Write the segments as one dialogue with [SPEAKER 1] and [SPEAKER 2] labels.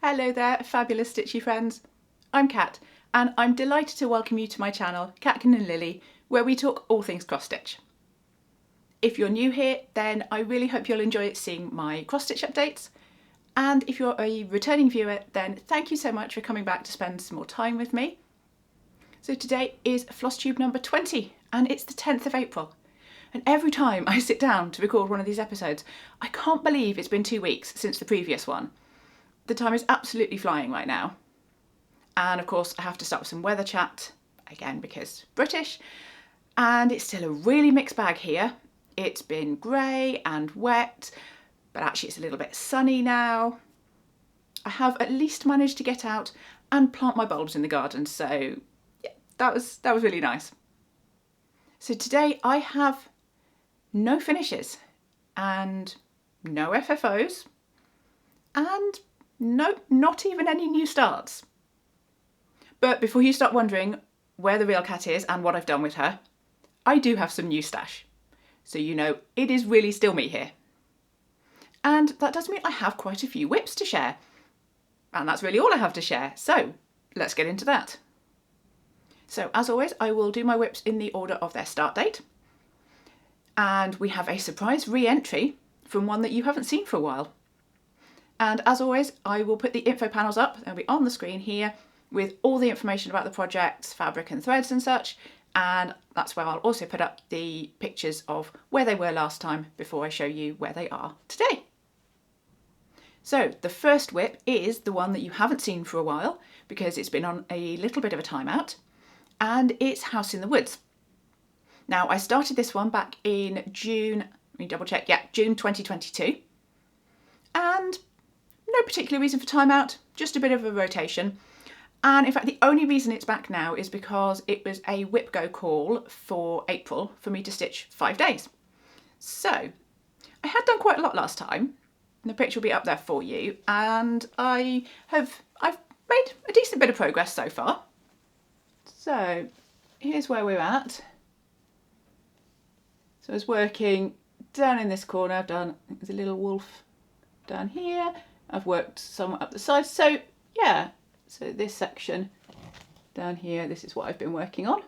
[SPEAKER 1] Hello there, fabulous stitchy friends. I'm Kat, and I'm delighted to welcome you to my channel, Catkin and Lily, where we talk all things cross stitch. If you're new here, then I really hope you'll enjoy seeing my cross stitch updates. And if you're a returning viewer, then thank you so much for coming back to spend some more time with me. So today is FlossTube number 20, and it's the 10th of April. And every time I sit down to record one of these episodes, I can't believe it's been 2 weeks since the previous one. The time is absolutely flying right now. And of course I have to start with some weather chat, again because British, and it's still a really mixed bag here. It's been grey and wet, but actually it's a little bit sunny now. I have at least managed to get out and plant my bulbs in the garden, so yeah, that was really nice. So today I have no finishes and no FFOs and no, not even any new starts. But before you start wondering where the real Cat is and what I've done with her, I do have some new stash. So you know it is really still me here. And that does mean I have quite a few whips to share. And that's really all I have to share. So let's get into that. So as always, I will do my whips in the order of their start date. And we have a surprise re-entry from one that you haven't seen for a while. And as always, I will put the info panels up, they'll be on the screen here, with all the information about the projects, fabric and threads and such, and that's where I'll also put up the pictures of where they were last time before I show you where they are today. So the first whip is the one that you haven't seen for a while, because it's been on a little bit of a timeout, and it's House in the Woods. Now I started this one back in June, let me double check, yeah, June 2022, and no particular reason for timeout, just a bit of a rotation. And in fact, the only reason it's back now is because it was a whip go call for April for me to stitch 5 days. So I had done quite a lot last time, and the picture will be up there for you. And I've made a decent bit of progress so far. So here's where we're at. So I was working down in this corner. I've done, there's a little wolf down here. I've worked some up the side. So yeah, so this section down here, this is what I've been working on.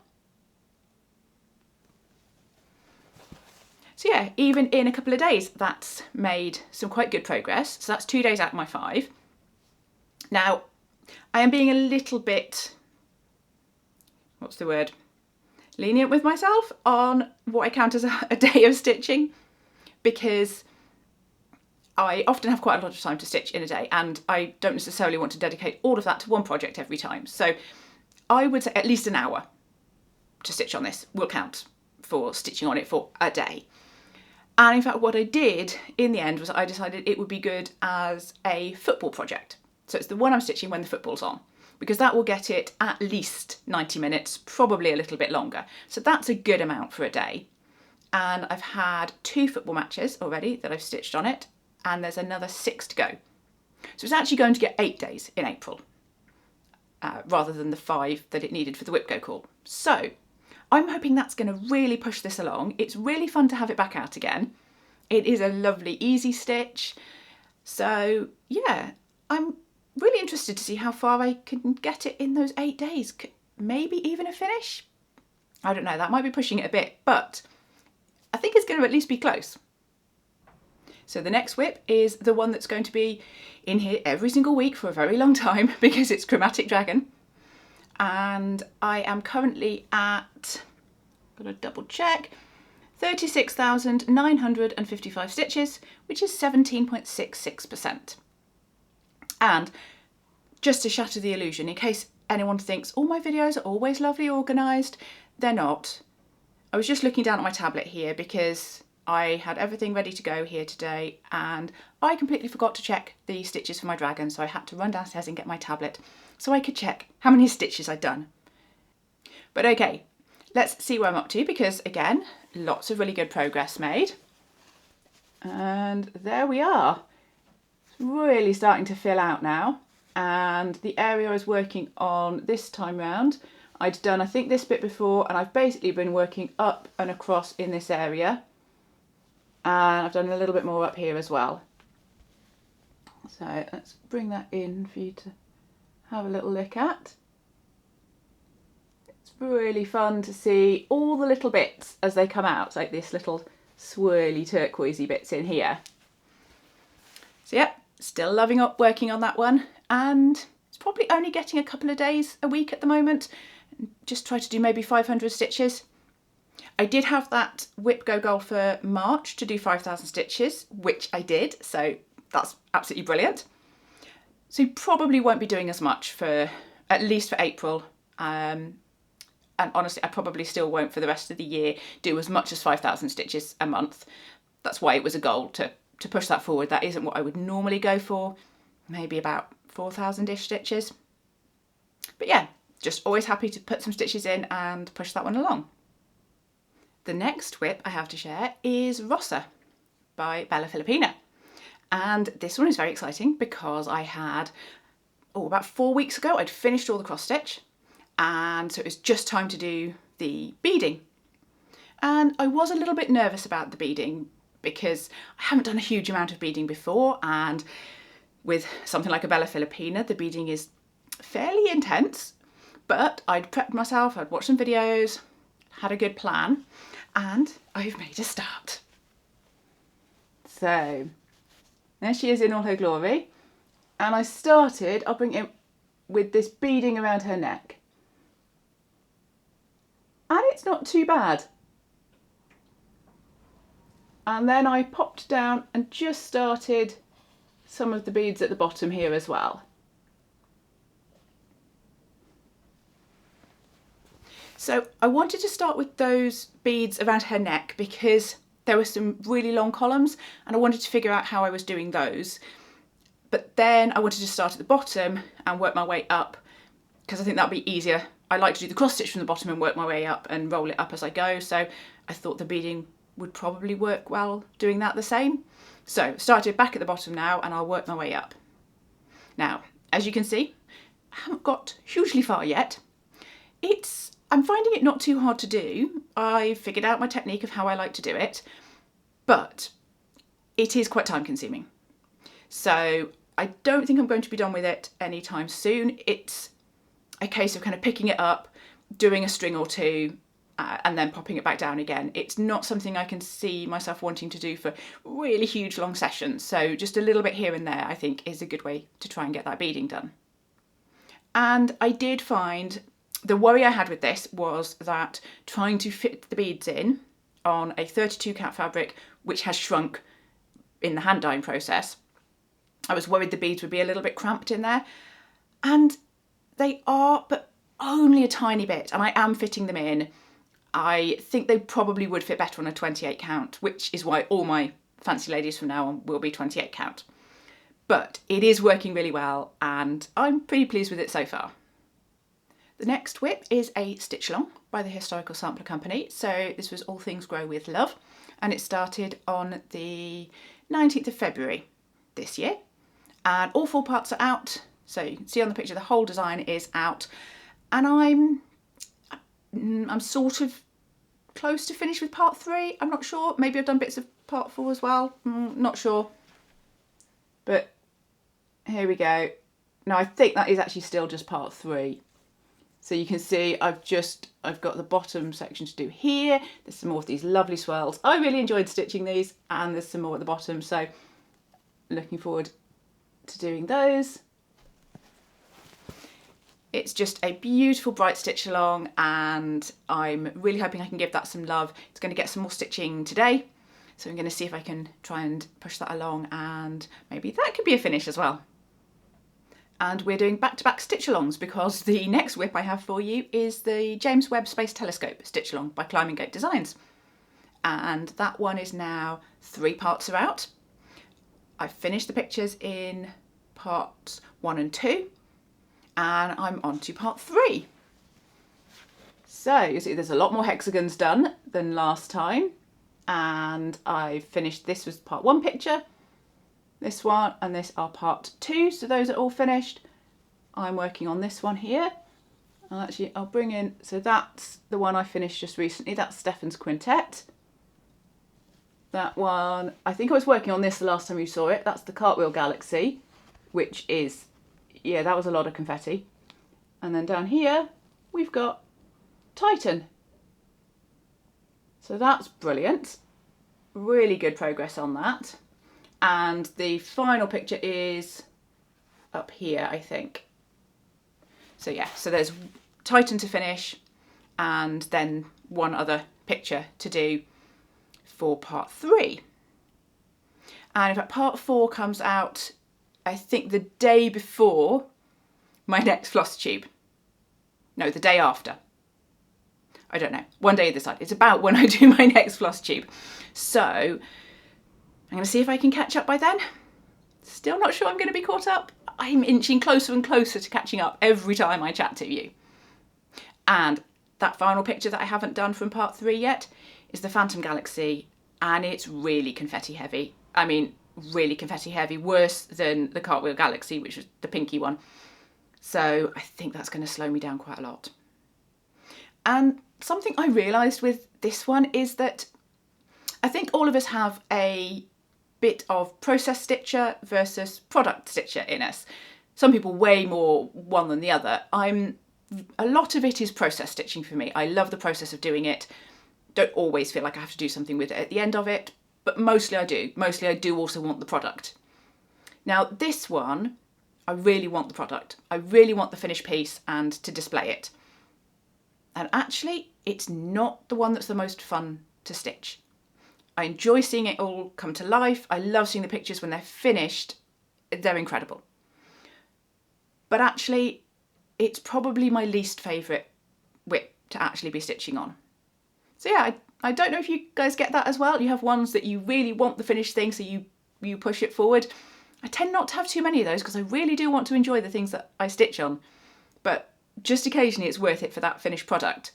[SPEAKER 1] So yeah, even in a couple of days, that's made some quite good progress. So that's 2 days out of my 5. Now, I am being a little bit, what's the word? Lenient with myself on what I count as a day of stitching, because I often have quite a lot of time to stitch in a day, and I don't necessarily want to dedicate all of that to one project every time. So I would say at least an hour to stitch on this will count for stitching on it for a day. And in fact, what I did in the end was I decided it would be good as a football project. So it's the one I'm stitching when the football's on, because that will get it at least 90 minutes, probably a little bit longer. So that's a good amount for a day. And I've had 2 football matches already that I've stitched on it, and there's another 6 to go. So it's actually going to get 8 days in April, rather than the 5 that it needed for the whip go call. So I'm hoping that's going to really push this along. It's really fun to have it back out again. It is a lovely, easy stitch. So yeah, I'm really interested to see how far I can get it in those 8 days. Maybe even a finish? I don't know, that might be pushing it a bit, but I think it's going to at least be close. So the next whip is the one that's going to be in here every single week for a very long time, because it's Chromatic Dragon. And I am currently at, gotta double check, 36,955 stitches, which is 17.66%. And just to shatter the illusion, in case anyone thinks, all my videos are always lovely organised, they're not. I was just looking down at my tablet here because I had everything ready to go here today, and I completely forgot to check the stitches for my dragon, so I had to run downstairs and get my tablet so I could check how many stitches I'd done. But okay, let's see where I'm up to, because again, lots of really good progress made. And there we are. It's really starting to fill out now, and the area I was working on this time round, I'd done I think this bit before, and I've basically been working up and across in this area. And I've done a little bit more up here as well. So let's bring that in for you to have a little look at. It's really fun to see all the little bits as they come out, like this little swirly turquoisey bits in here. So yeah, still loving up working on that one, and it's probably only getting a couple of days a week at the moment. Just try to do maybe 500 stitches. I did have that WIP Go goal for March to do 5,000 stitches, which I did, so that's absolutely brilliant. So you probably won't be doing as much for, at least for April, and honestly I probably still won't for the rest of the year do as much as 5,000 stitches a month. That's why it was a goal to push that forward. That isn't what I would normally go for, maybe about 4,000-ish stitches. But yeah, just always happy to put some stitches in and push that one along. The next WIP I have to share is Rossa by Bella Filipina. And this one is very exciting because I had, about 4 weeks ago, I'd finished all the cross stitch, and so it was just time to do the beading. And I was a little bit nervous about the beading because I haven't done a huge amount of beading before, and with something like a Bella Filipina, the beading is fairly intense, but I'd prepped myself, I'd watched some videos, had a good plan, and I've made a start. So there she is in all her glory, and I started, I'll bring it with this beading around her neck, and it's not too bad. And then I popped down and just started some of the beads at the bottom here as well. So I wanted to start with those beads around her neck because there were some really long columns and I wanted to figure out how I was doing those. But then I wanted to start at the bottom and work my way up because I think that'd be easier. I like to do the cross stitch from the bottom and work my way up and roll it up as I go. So I thought the beading would probably work well doing that the same. So started back at the bottom now and I'll work my way up. Now, as you can see, I haven't got hugely far yet. I'm finding it not too hard to do. I figured out my technique of how I like to do it, but it is quite time consuming. So I don't think I'm going to be done with it anytime soon. It's a case of kind of picking it up, doing a string or two, and then popping it back down again. It's not something I can see myself wanting to do for really huge long sessions. So just a little bit here and there I think is a good way to try and get that beading done. And I did find the worry I had with this was that trying to fit the beads in on a 32 count fabric, which has shrunk in the hand dyeing process, I was worried the beads would be a little bit cramped in there. And they are, but only a tiny bit. And I am fitting them in. I think they probably would fit better on a 28 count, which is why all my fancy ladies from now on will be 28 count. But it is working really well and I'm pretty pleased with it so far. The next WIP is a stitch along by the Historical Sampler Company. So this was All Things Grow with Love, and it started on the 19th of February this year. And all 4 parts are out. So you can see on the picture the whole design is out, and I'm sort of close to finish with part 3. I'm not sure. Maybe I've done bits of part 4 as well. Not sure. But here we go. Now I think that is actually still just part 3. So you can see I've got the bottom section to do here. There's some more of these lovely swirls. I really enjoyed stitching these, and there's some more at the bottom. So looking forward to doing those. It's just a beautiful bright stitch along, and I'm really hoping I can give that some love. It's going to get some more stitching today, so I'm going to see if I can try and push that along, and maybe that could be a finish as well. And we're doing back-to-back stitch alongs because the next WIP I have for you is the James Webb Space Telescope stitch along by Climbing Gate Designs, and that one is now 3 parts are out. I've finished the pictures in parts 1 and 2. And I'm on to part 3. So you see there's a lot more hexagons done than last time, and I finished, this was part 1 picture, this one and this are part 2, so those are all finished. I'm working on this one here. Actually I'll bring in, so that's the one I finished just recently, that's Stefan's Quintet. That one, I think I was working on this the last time you saw it, that's the Cartwheel Galaxy. which is, yeah, that was a lot of confetti. And then down here, we've got Titan. So that's brilliant. Really good progress on that. And the final picture is up here, I think. So yeah, so there's Titan to finish and then one other picture to do for part 3. And in fact, part 4 comes out, I think, the day before my next FlossTube. No, the day after. I don't know, one day either side. It's about when I do my next FlossTube. So I'm going to see if I can catch up by then. Still not sure I'm going to be caught up. I'm inching closer and closer to catching up every time I chat to you. And that final picture that I haven't done from part 3 yet is the Phantom Galaxy, and it's really confetti heavy. I mean, really confetti heavy, worse than the Cartwheel Galaxy, which was the pinky one. So I think that's going to slow me down quite a lot. And something I realised with this one is that I think all of us have a bit of process stitcher versus product stitcher in us. Some people way more one than the other. A lot of it is process stitching for me. I love the process of doing it. Don't always feel like I have to do something with it at the end of it, but mostly I do. Mostly I do also want the product. Now this one, I really want the product. I really want the finished piece and to display it. And actually, it's not the one that's the most fun to stitch. I enjoy seeing it all come to life. I love seeing the pictures when they're finished. They're incredible. But actually, it's probably my least favourite whip to actually be stitching on. So yeah, I don't know if you guys get that as well. You have ones that you really want the finished thing, so you push it forward. I tend not to have too many of those because I really do want to enjoy the things that I stitch on. But just occasionally it's worth it for that finished product.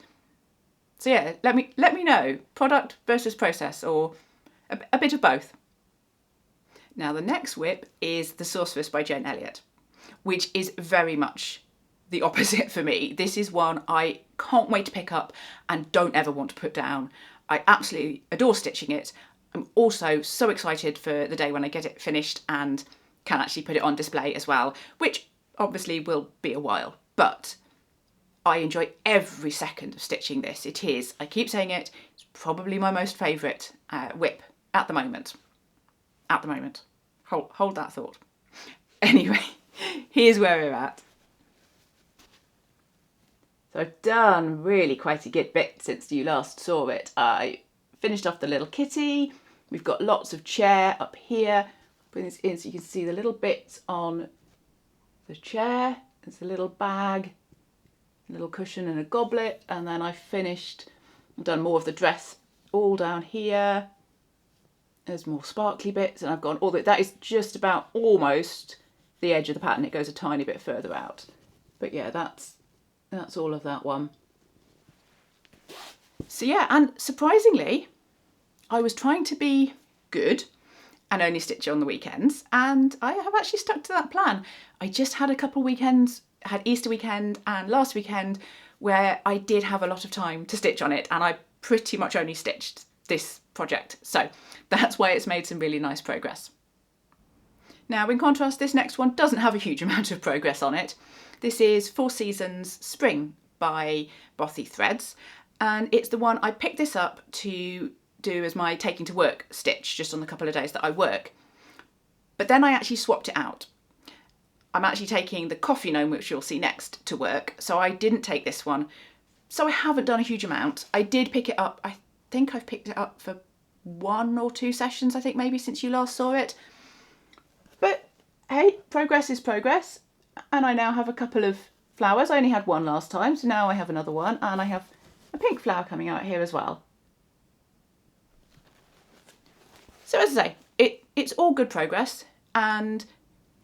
[SPEAKER 1] So yeah, let me know, product versus process, or a bit of both. Now the next whip is the Sorceress by Jen Elliott, which is very much the opposite for me. This is one I can't wait to pick up and don't ever want to put down. I absolutely adore stitching it. I'm also so excited for the day when I get it finished and can actually put it on display as well, which obviously will be a while, but I enjoy every second of stitching this. It is, I keep saying it, it's probably my most favourite whip at the moment. At the moment. Hold that thought. Anyway, here's where we're at. So I've done really quite a good bit since you last saw it. I finished off the little kitty. We've got lots of chair up here. Bring this in so you can see the little bits on the chair. There's a little bag, a little cushion and a goblet. And then I've done more of the dress all down here. There's more sparkly bits, and I've gone all that is just about almost the edge of the pattern. It goes a tiny bit further out. But yeah, that's all of that one. So yeah, and surprisingly, I was trying to be good and only stitch on the weekends, and I have actually stuck to that plan. I just had a couple of weekends, had Easter weekend and last weekend, where I did have a lot of time to stitch on it, and I pretty much only stitched this project. So that's why it's made some really nice progress. Now, in contrast, this next one doesn't have a huge amount of progress on it. This is 4 Seasons Spring by Bothy Threads, and it's the one I picked this up to do as my taking to work stitch just on the couple of days that I work. But then I actually swapped it out. I'm actually taking the Coffee Gnome, which you'll see next, to work, so I didn't take this one. So I haven't done a huge amount. I did pick it up, I think I've picked it up for 1 or 2 sessions, I think maybe, since you last saw it. But hey, progress is progress. And I now have a couple of flowers. I only had one last time, so now I have another one, and I have a pink flower coming out here as well. So as I say, it's all good progress, and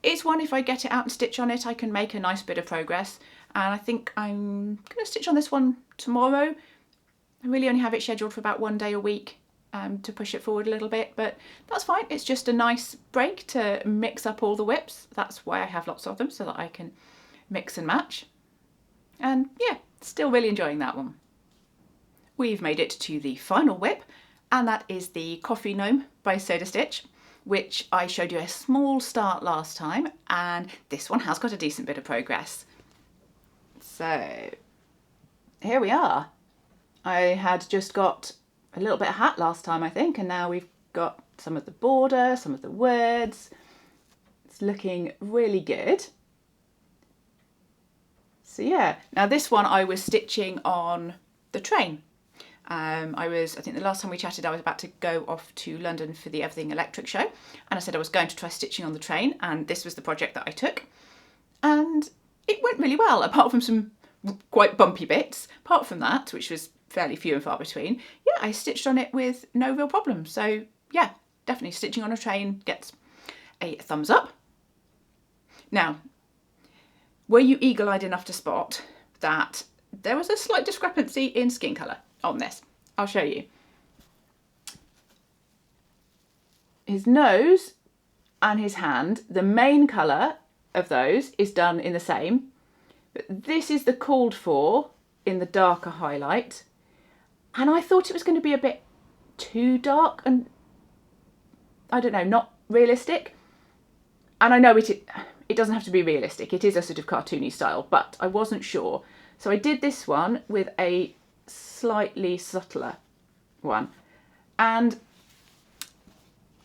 [SPEAKER 1] it's one, if I get it out and stitch on it, I can make a nice bit of progress. And I think I'm going to stitch on this one tomorrow. I really only have it scheduled for about 1 day a week to push it forward a little bit, but that's fine. It's just a nice break to mix up all the whips. That's why I have lots of them, so that I can mix and match. And yeah, still really enjoying that one. We've made it to the final whip, and that is the Coffee Gnome by Soda Stitch, which I showed you a small start last time, and this one has got a decent bit of progress. So here we are. I had just got a little bit of hat last time, I think, and now we've got some of the border, some of the words. It's looking really good. So yeah, now this one I was stitching on the train. I think the last time we chatted I was about to go off to London for the Everything Electric show, and I said I was going to try stitching on the train, and this was the project that I took. And it went really well, apart from some quite bumpy bits. Apart from that, which was fairly few and far between, yeah, I stitched on it with no real problem. So yeah, definitely stitching on a train gets a thumbs up. Now, were you eagle-eyed enough to spot that there was a slight discrepancy in skin colour on this? I'll show you. His nose and his hand, the main colour of those is done in the same, but this is the called for in the darker highlight, and I thought it was going to be a bit too dark and, I don't know, not realistic. And I know it doesn't have to be realistic, it is a sort of cartoony style, but I wasn't sure. So I did this one with a slightly subtler one, and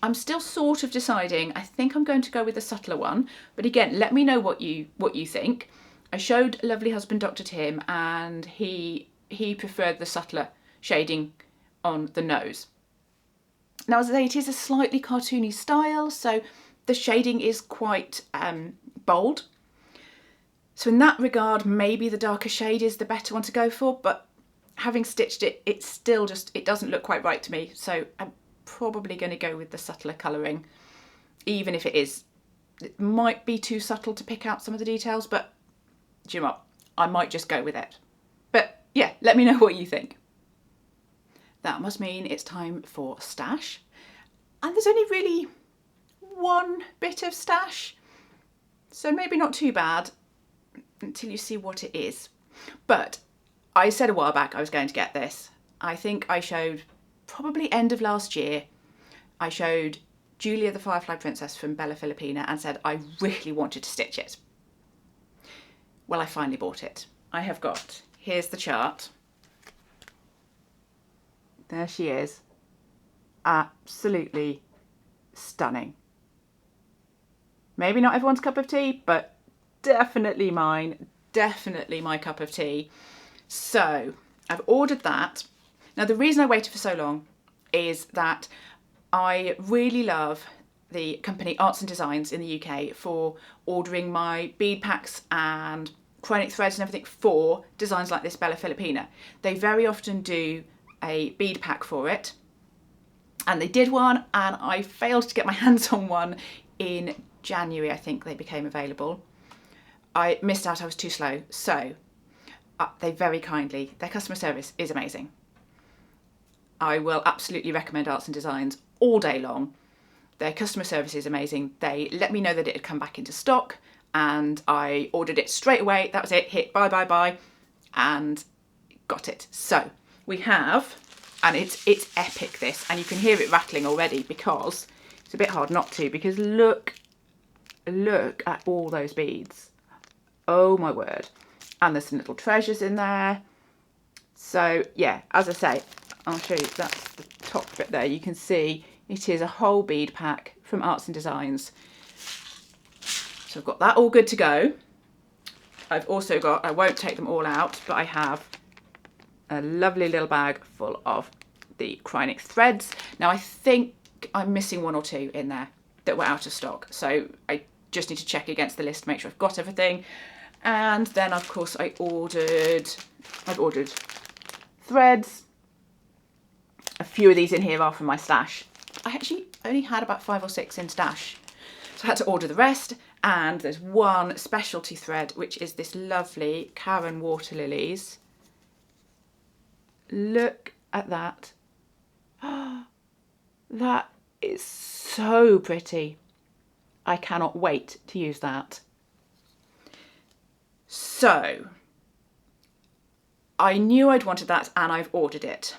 [SPEAKER 1] I'm still sort of deciding. I think I'm going to go with the subtler one, but again, let me know what you think. I showed lovely husband Dr. Tim, and he preferred the subtler shading on the nose. Now, as I say, it is a slightly cartoony style, so the shading is quite bold. So in that regard, maybe the darker shade is the better one to go for, but having stitched it, it's still just, it doesn't look quite right to me. So I'm probably going to go with the subtler colouring, even if it might be too subtle to pick out some of the details, but do you know what? I might just go with it. But yeah, let me know what you think. That must mean it's time for stash. And there's only really one bit of stash, so maybe not too bad until you see what it is. But I said a while back I was going to get this. I think I showed, probably end of last year, I showed Julia the Firefly Princess from Bella Filipina and said I really wanted to stitch it. Well, I finally bought it. I have got, here's the chart. There she is. Absolutely stunning. Maybe not everyone's cup of tea, but definitely mine. Definitely my cup of tea. So I've ordered that. Now, the reason I waited for so long is that I really love the company Arts and Designs in the UK for ordering my bead packs and chromatic threads and everything for designs like this Bella Filipina. They very often do a bead pack for it, and they did one, and I failed to get my hands on one in January. I think they became available. I missed out, I was too slow. So they very kindly, their customer service is amazing. I will absolutely recommend Arts and Designs all day long. Their customer service is amazing. They let me know that it had come back into stock, and I ordered it straight away. That was it, hit buy, buy, buy, and got it. So we have, and it's epic this, and you can hear it rattling already because it's a bit hard not to, because look at all those beads. Oh my word. And there's some little treasures in there. So yeah, as I say, I'll show you, that's the top bit there. You can see it is a whole bead pack from Arts and Designs. So I've got that all good to go. I've also got, I won't take them all out, but I have a lovely little bag full of the chromatic threads. Now I think I'm missing one or two in there that were out of stock, so I just need to check against the list to make sure I've got everything. And then of course I've ordered threads. A few of these in here are from my stash. I actually only had about 5 or 6 in stash, so I had to order the rest. And there's one specialty thread, which is this lovely Karen Water Lilies. Look at that. That is so pretty. I cannot wait to use that. So I knew I'd wanted that, and I've ordered it.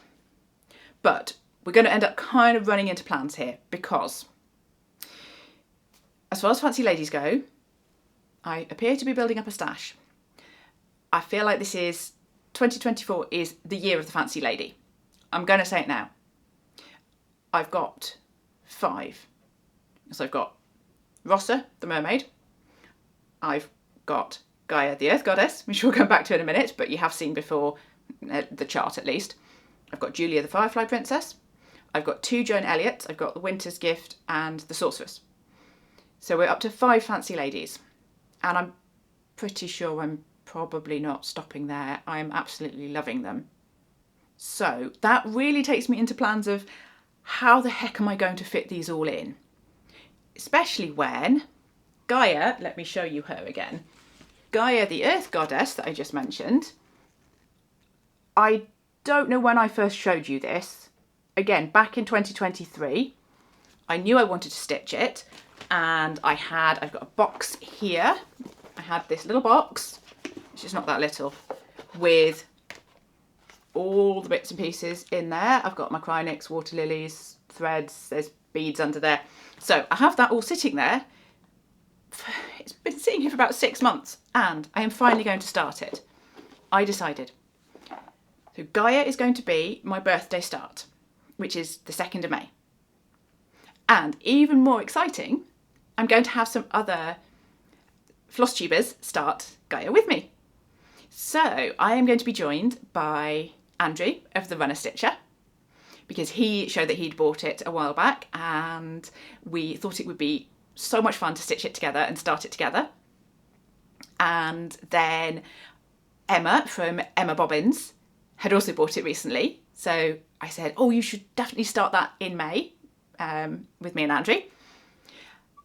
[SPEAKER 1] But we're going to end up kind of running into plans here, because as far as fancy ladies go, I appear to be building up a stash. I feel like 2024 is the year of the fancy lady. I'm going to say it now. I've got 5. So I've got Rossa, the mermaid. I've got Gaia, the earth goddess, which we'll come back to in a minute, but you have seen before the chart at least. I've got Julia, the firefly princess. I've got 2 Joan Elliots. I've got the winter's gift and the sorceress. So we're up to 5 fancy ladies. And I'm pretty sure I'm probably not stopping there. I'm absolutely loving them. So that really takes me into plans of how the heck am I going to fit these all in? Especially when Gaia, let me show you her again. Gaia, the earth goddess that I just mentioned. I don't know when I first showed you this. Again, back in 2023, I knew I wanted to stitch it, and I've got a box here. I had this little box, which is not that little, with all the bits and pieces in there. I've got my Cryonics, water lilies, threads, there's beads under there. So I have that all sitting there. It's been sitting here for about 6 months, and I am finally going to start it. I decided. So Gaia is going to be my birthday start, which is the 2nd of May. And even more exciting, I'm going to have some other FLOSSTUBERS start Gaia with me. So I am going to be joined by Andrew of the Runner Stitcher, because he showed that he'd bought it a while back, and we thought it would be so much fun to stitch it together and start it together. And then Emma from Emma Bobbins had also bought it recently. So I said, oh, you should definitely start that in May with me and Andrew.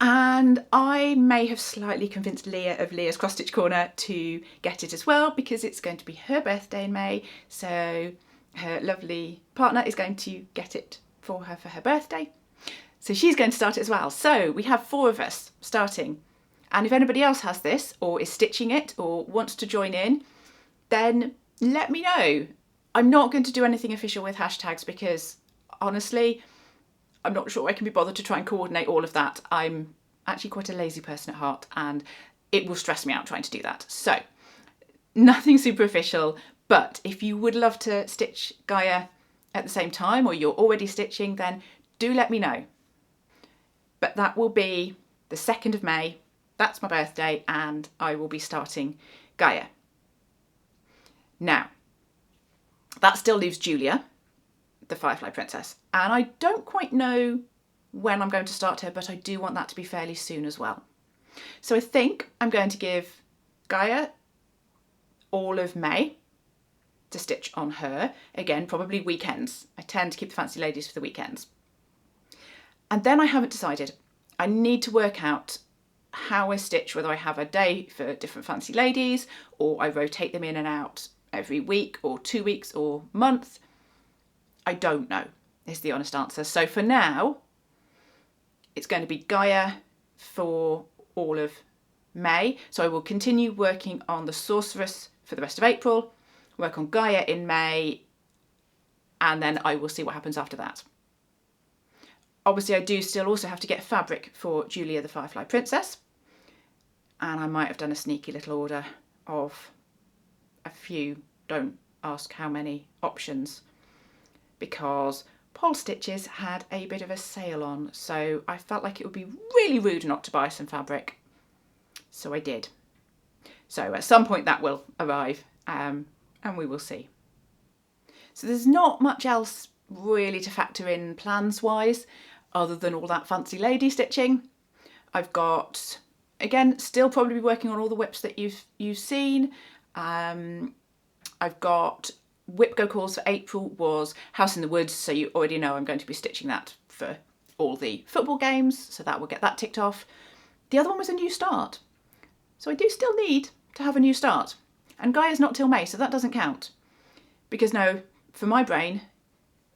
[SPEAKER 1] And I may have slightly convinced Leah of Leah's Cross Stitch Corner to get it as well, because it's going to be her birthday in May. So her lovely partner is going to get it for her birthday. So she's going to start it as well. So we have 4 of us starting. And if anybody else has this or is stitching it or wants to join in, then let me know. I'm not going to do anything official with hashtags because honestly, I'm not sure I can be bothered to try and coordinate all of that. I'm actually quite a lazy person at heart, and it will stress me out trying to do that. So nothing super official, but if you would love to stitch Gaia at the same time, or you're already stitching, then do let me know. But that will be the 2nd of May. That's my birthday, and I will be starting Gaia. Now, that still leaves Julia, the Firefly Princess, and I don't quite know when I'm going to start her, but I do want that to be fairly soon as well. So I think I'm going to give Gaia all of May to stitch on her. Again, probably weekends. I tend to keep the fancy ladies for the weekends. And then I haven't decided. I need to work out how I stitch, whether I have a day for different fancy ladies, or I rotate them in and out every week or 2 weeks or month. I don't know, is the honest answer. So for now, it's going to be Gaia for all of May. So I will continue working on the Sorceress for the rest of April, work on Gaia in May, and then I will see what happens after that. Obviously, I do still also have to get fabric for Julia the Firefly Princess, and I might have done a sneaky little order of a few, don't ask how many, options, because Polstitches had a bit of a sale on, so I felt like it would be really rude not to buy some fabric, so I did. So at some point that will arrive, and we will see. So there's not much else really to factor in plans wise, other than all that fancy lady stitching. I've got, again, still probably be working on all the whips that you've seen. I've got whip go calls for April was House in the Woods, so you already know I'm going to be stitching that for all the football games, so that will get that ticked off. The other one was a new start, so I do still need to have a new start, and Gaia's not till May, so that doesn't count, because no, for my brain,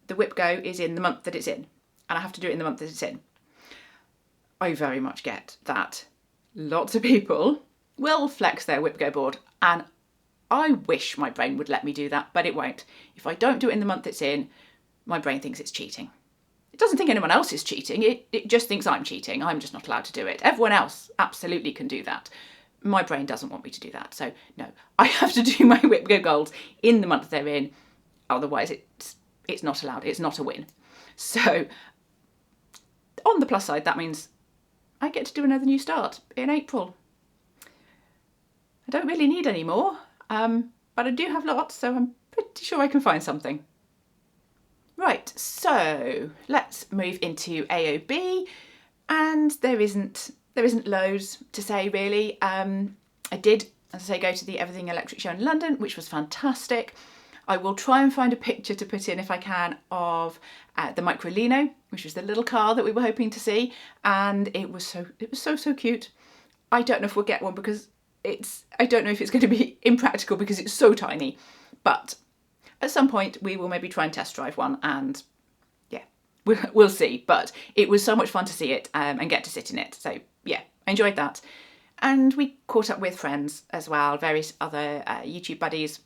[SPEAKER 1] the whip go is in the month that it's in, and I have to do it in the month that it's in. I very much get that lots of people will flex their whip go board, and I wish my brain would let me do that, but it won't. If I don't do it in the month it's in, my brain thinks it's cheating. It doesn't think anyone else is cheating, it just thinks I'm cheating. I'm just not allowed to do it. Everyone else absolutely can do that. My brain doesn't want me to do that. So no, I have to do my Whip Go Golds in the month they're in. Otherwise it's not allowed. It's not a win. So on the plus side, that means I get to do another new start in April. I don't really need any more, but I do have lots, so I'm pretty sure I can find something. Right, so let's move into AOB, and there isn't loads to say really. I did, as I say, go to the Everything Electric show in London, which was fantastic. I will try and find a picture to put in if I can of the Microlino, which was the little car that we were hoping to see, and it was so cute. I don't know if we'll get one because I don't know if it's going to be impractical because it's so tiny, but at some point we will maybe try and test drive one, and yeah, we'll see. But it was so much fun to see it and get to sit in it. So yeah, I enjoyed that. And we caught up with friends as well, various other YouTube buddies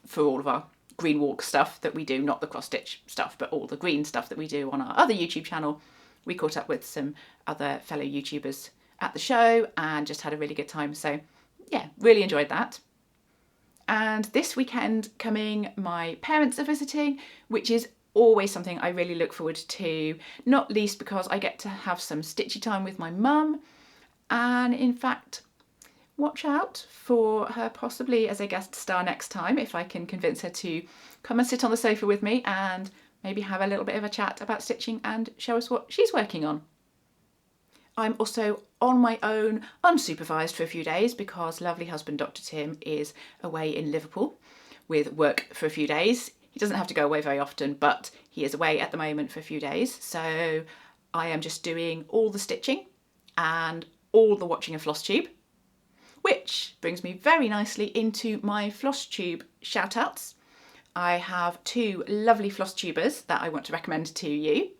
[SPEAKER 1] for all of our green walk stuff that we do, not the cross stitch stuff, but all the green stuff that we do on our other YouTube channel. We caught up with some other fellow YouTubers at the show and just had a really good time. So yeah, really enjoyed that. And this weekend coming, my parents are visiting, which is always something I really look forward to, not least because I get to have some stitchy time with my mum, and in fact, watch out for her possibly as a guest star next time if I can convince her to come and sit on the sofa with me and maybe have a little bit of a chat about stitching and show us what she's working on. I'm also on my own, unsupervised for a few days because lovely husband Dr. Tim is away in Liverpool with work for a few days. He doesn't have to go away very often, but he is away at the moment for a few days. So I am just doing all the stitching and all the watching of FlossTube, which brings me very nicely into my FlossTube shout-outs. I have two lovely FlossTubers that I want to recommend to you.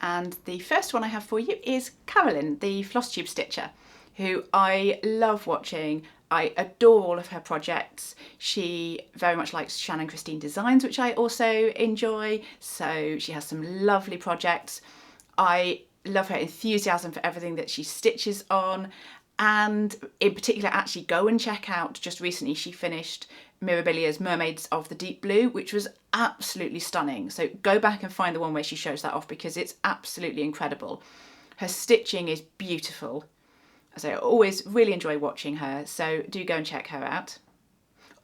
[SPEAKER 1] And the first one I have for you is Carolyn, the FlossTube stitcher, who I love watching. I adore all of her projects. She very much likes Shannon Christine designs, which I also enjoy. So she has some lovely projects. I love her enthusiasm for everything that she stitches on. And in particular, actually go and check out, just recently she finished Mirabilia's Mermaids of the Deep Blue, which was absolutely stunning. So go back and find the one where she shows that off because it's absolutely incredible. Her stitching is beautiful. So I always really enjoy watching her, so do go and check her out.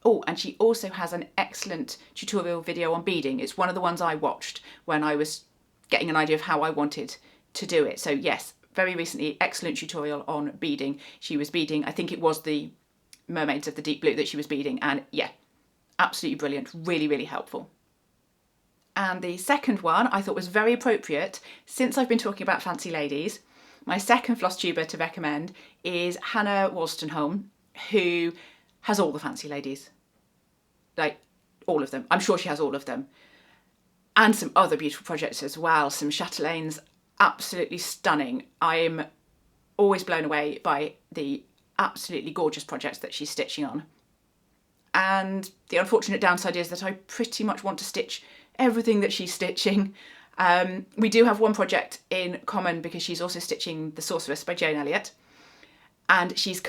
[SPEAKER 1] Oh, and she also has an excellent tutorial video on beading. It's one of the ones I watched when I was getting an idea of how I wanted to do it. So yes, very recently, excellent tutorial on beading. She was beading, I think it was the Mermaids of the Deep Blue that she was beading, and yeah, absolutely brilliant, really, really helpful. And the second one I thought was very appropriate, since I've been talking about fancy ladies. My second FlossTuber to recommend is Hannah Wolstenholme, who has all the fancy ladies. Like, all of them. I'm sure she has all of them. And some other beautiful projects as well, some chatelaines, absolutely stunning. I'm always blown away by the absolutely gorgeous projects that she's stitching on. And the unfortunate downside is that I pretty much want to stitch everything that she's stitching. We do have one project in common because she's also stitching The Sorceress by Jane Elliott. And she's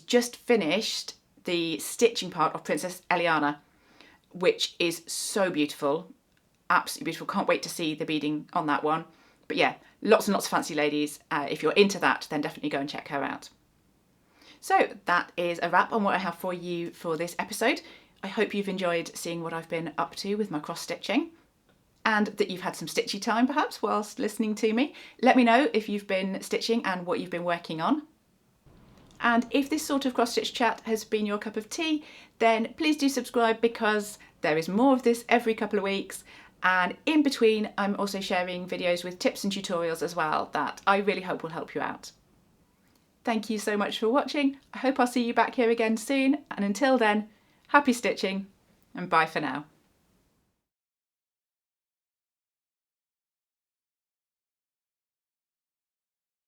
[SPEAKER 1] just finished the stitching part of Princess Eliana, which is so beautiful, absolutely beautiful. Can't wait to see the beading on that one. But yeah, lots and lots of fancy ladies. If you're into that, then definitely go and check her out. So that is a wrap on what I have for you for this episode. I hope you've enjoyed seeing what I've been up to with my cross stitching and that you've had some stitchy time perhaps whilst listening to me. Let me know if you've been stitching and what you've been working on. And if this sort of cross stitch chat has been your cup of tea, then please do subscribe because there is more of this every couple of weeks. And in between, I'm also sharing videos with tips and tutorials as well that I really hope will help you out. Thank you so much for watching. I hope I'll see you back here again soon. And until then, happy stitching and bye for now.